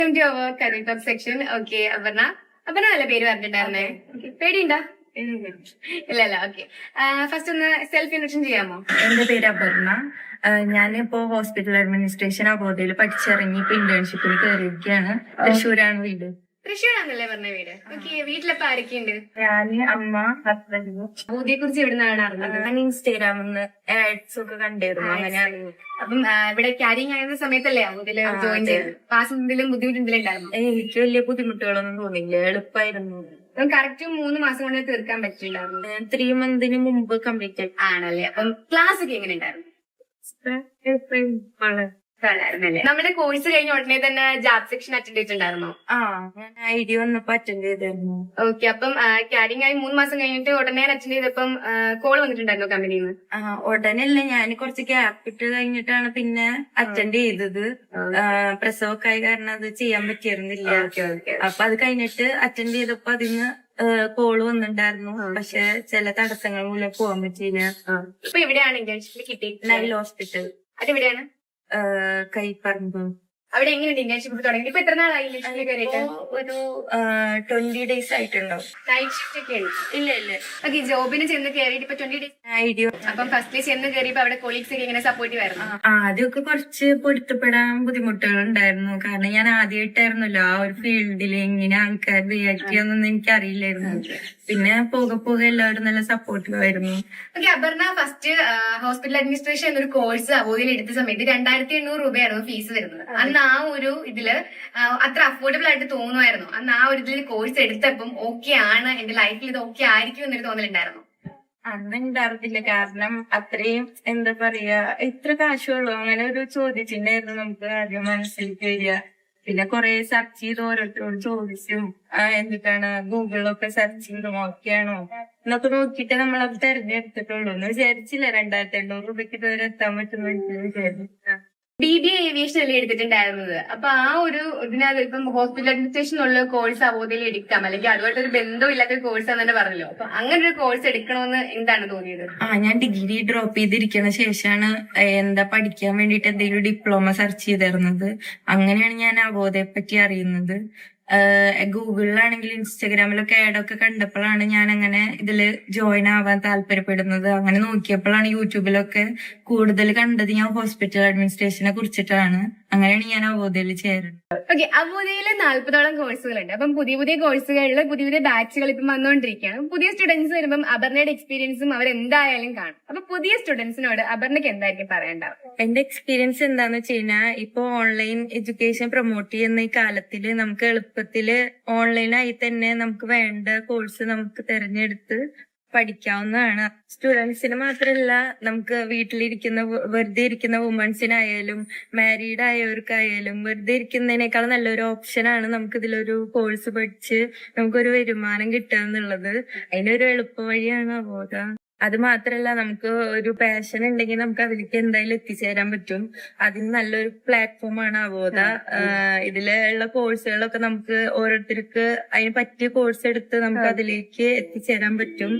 Current talk section. Okay, Aparna നല്ല പേര് പറഞ്ഞിട്ടുണ്ടായിരുന്നേ. പേടിയുണ്ടോ? ഇല്ലല്ല. ഓക്കെ, ഫസ്റ്റ് ഒന്ന് സെൽഫ് ഇൻട്രൊഡക്ഷൻ ചെയ്യാമോ? എന്റെ പേര് അപർണ. ഞാനിപ്പോ ഹോസ്പിറ്റൽ അഡ്മിനിസ്ട്രേഷൻ അബോധയിൽ പഠിച്ചിറങ്ങി ഇപ്പൊ ഇന്റേൺഷിപ്പിൽ കയറിയിരിക്കുകയാണ്. തൃശ്ശൂരാണ് വീട്. തൃശ്ശൂരാണല്ലേ പറഞ്ഞ വീട്? ഓക്കെ, വീട്ടിലപ്പോ ആരൊക്കെയുണ്ട്? ഞാന്, അമ്മ, ഹസ്ബൻഡ്. അബോധയെ കുറിച്ച് എവിടുന്നാണ് അറിഞ്ഞത്? ഞാൻ ഇൻസ്റ്റാഗ്രാമിന്ന് ആഡ്സ് ഒക്കെ കണ്ടിരുന്നു, അങ്ങനെ അറിഞ്ഞു. അപ്പം ഇവിടെ ക്യാരിങ് ആയിരുന്ന സമയത്തല്ലേ അബോധയില് ജോയിൻ ചെയ്തത്? ക്ലാസ് എന്തെങ്കിലും ബുദ്ധിമുട്ട് എന്തെങ്കിലും ഉണ്ടായിരുന്നു? എനിക്ക് വലിയ ബുദ്ധിമുട്ടുകളൊന്നും തോന്നിയില്ല, എളുപ്പമായിരുന്നു. കറക്റ്റ് 3 മാസം കൊണ്ട് തീർക്കാൻ പറ്റിയിട്ടുണ്ടായിരുന്നു. 3 മന്തിന് മുമ്പ് കംപ്ലീറ്റ് ആയി. ആണല്ലേ? അപ്പം ക്ലാസ് ഒക്കെ എങ്ങനെ ഉണ്ടായിരുന്നു? നമ്മുടെ കോഴ്സ് കഴിഞ്ഞ ഉടനെ തന്നെ ജാബ് സെക്ഷൻ അറ്റൻഡ് ചെയ്തിട്ടുണ്ടായിരുന്നോ? ഞാൻ ഐഡിയ വന്നപ്പോ അറ്റൻഡ് ചെയ്തായിരുന്നു. ഓക്കെ, അപ്പം ക്യാരിങ് ആയി 3 മാസം കഴിഞ്ഞിട്ട് ഉടനെ അറ്റൻഡ് ചെയ്തപ്പം കോൾ വന്നിട്ടുണ്ടായിരുന്നോ കമ്പനിയിൽ നിന്ന്? ഉടനെയല്ല, ഞാൻ കുറച്ച് ഗ്യാപ്പ് ഇട്ട് കഴിഞ്ഞിട്ടാണ് പിന്നെ അറ്റൻഡ് ചെയ്തത്. പ്രസവമൊക്കെ ആയ കാരണം അത് ചെയ്യാൻ പറ്റിയിരുന്നില്ല. അപ്പൊ അത് കഴിഞ്ഞിട്ട് അറ്റൻഡ് ചെയ്തപ്പോ അതിന് കോള് വന്നിട്ടുണ്ടായിരുന്നു. പക്ഷെ ചില തടസ്സങ്ങൾ മൂലം പോകാൻ പറ്റിയില്ല. ഇപ്പൊ എവിടെയാണ് ഇന്റേൺഷിപ്പ് കിട്ടി? Nile hospital. അതെവിടെയാണ്? കൈപ്പറമ്പ്. അവിടെ എങ്ങനെയുണ്ട് ഇന്റേൺഷിപ്പ് തുടങ്ങി? ഇപ്പൊ എത്ര നാളായി ഇന്റേൺഷിപ്പിൽ കയറിയിട്ട്? ഒരു 20 days ആയിട്ടുണ്ടാവും. നൈറ്റ് ഷിഫ്റ്റ് ഒക്കെ ഉണ്ട്? ഇല്ല. ഓക്കെ, ജോബിന് ചെന്ന് കയറിയിട്ട് ഇപ്പൊ 20 days ഐഡിയ. അപ്പം ഫസ്റ്റിൽ ചെന്ന് കയറിയപ്പോ അവിടെ കൊളീഗ്സ് ഒക്കെ എങ്ങനെ സപ്പോർട്ടീവ് ആയിരുന്നു? ആദ്യമൊക്കെ കുറച്ച് പൊരുത്തപ്പെടാൻ ബുദ്ധിമുട്ടുകൾ ഉണ്ടായിരുന്നു. കാരണം ഞാൻ ആദ്യമായിട്ടായിരുന്നല്ലോ ആ ഒരു ഫീൽഡിൽ. എങ്ങനെ ആൾക്കാർ റിയാക്ട് ചെയ്യാന്നൊന്നും എനിക്ക് അറിയില്ലായിരുന്നു. പിന്നെ പോകെ എല്ലാവരും നല്ല സപ്പോർട്ടീവ് ആയിരുന്നു. Okay, Aparna first hospital administration എന്നൊരു കോഴ്സ് അബോധയിൽ എടുത്ത സമയത്ത് 2800 രൂപയായിരുന്നു ഫീസ് വരുന്നത്. അന്ന് ആ ഒരു ഇതില് അത്ര അഫോർഡബിൾ ആയിട്ട് തോന്നുമായിരുന്നു? അന്ന് ആ ഒരു ഇതിൽ കോഴ്സ് എടുത്തപ്പം ഓക്കെ ആണ്, എന്റെ ലൈഫിൽ ഇത് ഓക്കെ ആയിരിക്കും എന്നൊരു തോന്നലുണ്ടായിരുന്നു? അന്ന് ഉണ്ടായിരുന്നില്ല. കാരണം അത്രയും എന്താ പറയാ, എത്ര കാശുള്ളൂ അങ്ങനെ ഒരു ചോദിച്ചിട്ടുണ്ടായിരുന്നു നമുക്ക് ആദ്യം മനസ്സിലേക്ക് വരിക. പിന്നെ കുറെ സെർച്ച് ചെയ്ത് ഓരോരുത്തരോട് ചോദിച്ചും എന്നിട്ടാണ് ഗൂഗിളിലൊക്കെ സെർച്ച് ചെയ്ത് നോക്കിയാണോ എന്നൊക്കെ നോക്കിയിട്ട് നമ്മളത് തെരഞ്ഞെടുത്തിട്ടുള്ളൂ. എന്ന് വിചാരിച്ചില്ല 2800 രൂപയ്ക്ക് ഇതുവരെ എത്താൻ പറ്റുന്ന വിചാരിച്ചില്ല. BBA ഏവിയേഷൻ അല്ലേ എടുത്തിട്ടുണ്ടായിരുന്നത്? അപ്പൊ ആ ഒരു ഇതിനകത്ത് ഇപ്പം ഹോസ്പിറ്റൽ അഡ്മിനിസ്ട്രേഷൻ ഉള്ള കോഴ്സ് അബോധയിൽ എടുക്കാം, അല്ലെങ്കിൽ അതുമായിട്ടൊരു ബന്ധമില്ലാത്തൊരു കോഴ്സ് ആണെന്ന് പറഞ്ഞല്ലോ. അപ്പൊ അങ്ങനെ ഒരു കോഴ്സ് എടുക്കണമെന്ന് എന്താണ് തോന്നിയത്? ഞാൻ ഡിഗ്രി ഡ്രോപ്പ് ചെയ്തിരിക്കുന്ന ശേഷമാണ് എന്താ പഠിക്കാൻ വേണ്ടിയിട്ട് എന്തെങ്കിലും ഡിപ്ലോമ സെർച്ച് ചെയ്തിരുന്നത്. അങ്ങനെയാണ് ഞാൻ അബോധയെ പറ്റി അറിയുന്നത്. ഗൂഗിളിലാണെങ്കിലും ഇൻസ്റ്റാഗ്രാമിലൊക്കെ ആഡൊക്കെ കണ്ടപ്പോഴാണ് ഞാൻ അങ്ങനെ ഇതില് ജോയിൻ ആവാൻ താല്പര്യപ്പെടുന്നത്. അങ്ങനെ നോക്കിയപ്പോഴാണ് യൂട്യൂബിലൊക്കെ കൂടുതൽ കണ്ടത് ഞാൻ ഹോസ്പിറ്റൽ അഡ്മിനിസ്ട്രേഷനെ കുറിച്ചിട്ടാണ്. അങ്ങനെയാണ് ഞാൻ അബോധയിൽ ചേരുന്നത്. ഓക്കെ, അബോധയിൽ 40ഓളം കോഴ്സുകളുണ്ട്. അപ്പം പുതിയ കോഴ്സുകളിൽ പുതിയ ബാച്ചുകൾ ഇപ്പം വന്നുകൊണ്ടിരിക്കുകയാണ്. പുതിയ സ്റ്റുഡൻസ് വരുമ്പം അപർണയുടെ എക്സ്പീരിയൻസും അവരെന്തായാലും കാണും. അപ്പൊ പുതിയ സ്റ്റുഡൻസിനോട് അപർണയ്ക്ക് എന്തായിരിക്കും പറയേണ്ടത്? എന്റെ എക്സ്പീരിയൻസ് എന്താന്ന് വെച്ച് കഴിഞ്ഞാൽ, ഇപ്പൊ ഓൺലൈൻ എഡ്യൂക്കേഷൻ പ്രൊമോട്ട് ചെയ്യുന്ന ഈ കാലത്തില് നമുക്ക് എളുപ്പത്തില് ഓൺലൈനായി തന്നെ നമുക്ക് വേണ്ട കോഴ്സ് നമുക്ക് തെരഞ്ഞെടുത്ത് പഠിക്കാവുന്നതാണ്. സ്റ്റുഡൻസിന് മാത്രമല്ല, നമുക്ക് വീട്ടിലിരിക്കുന്ന വെറുതെ ഇരിക്കുന്ന വുമൻസിനായാലും മാരീഡ് ആയവർക്കായാലും വെറുതെ ഇരിക്കുന്നതിനേക്കാൾ നല്ലൊരു ഓപ്ഷനാണ് നമുക്ക് ഇതിലൊരു കോഴ്സ് പഠിച്ച് നമുക്കൊരു വരുമാനം കിട്ടുക എന്നുള്ളത്. അതിനൊരു എളുപ്പ വഴിയാണ് അബോധ. അത് മാത്രല്ല, നമുക്ക് ഒരു പാഷൻ ഉണ്ടെങ്കിൽ നമുക്ക് അതിലേക്ക് എന്തായാലും എത്തിച്ചേരാൻ പറ്റും. അതിന് നല്ലൊരു പ്ലാറ്റ്ഫോമാണ് അബോധ. ഇതിലുള്ള കോഴ്സുകളൊക്കെ നമുക്ക് ഓരോരുത്തർക്ക് അതിന് പറ്റിയ കോഴ്സ് എടുത്ത് നമുക്ക് അതിലേക്ക് എത്തിച്ചേരാൻ പറ്റും.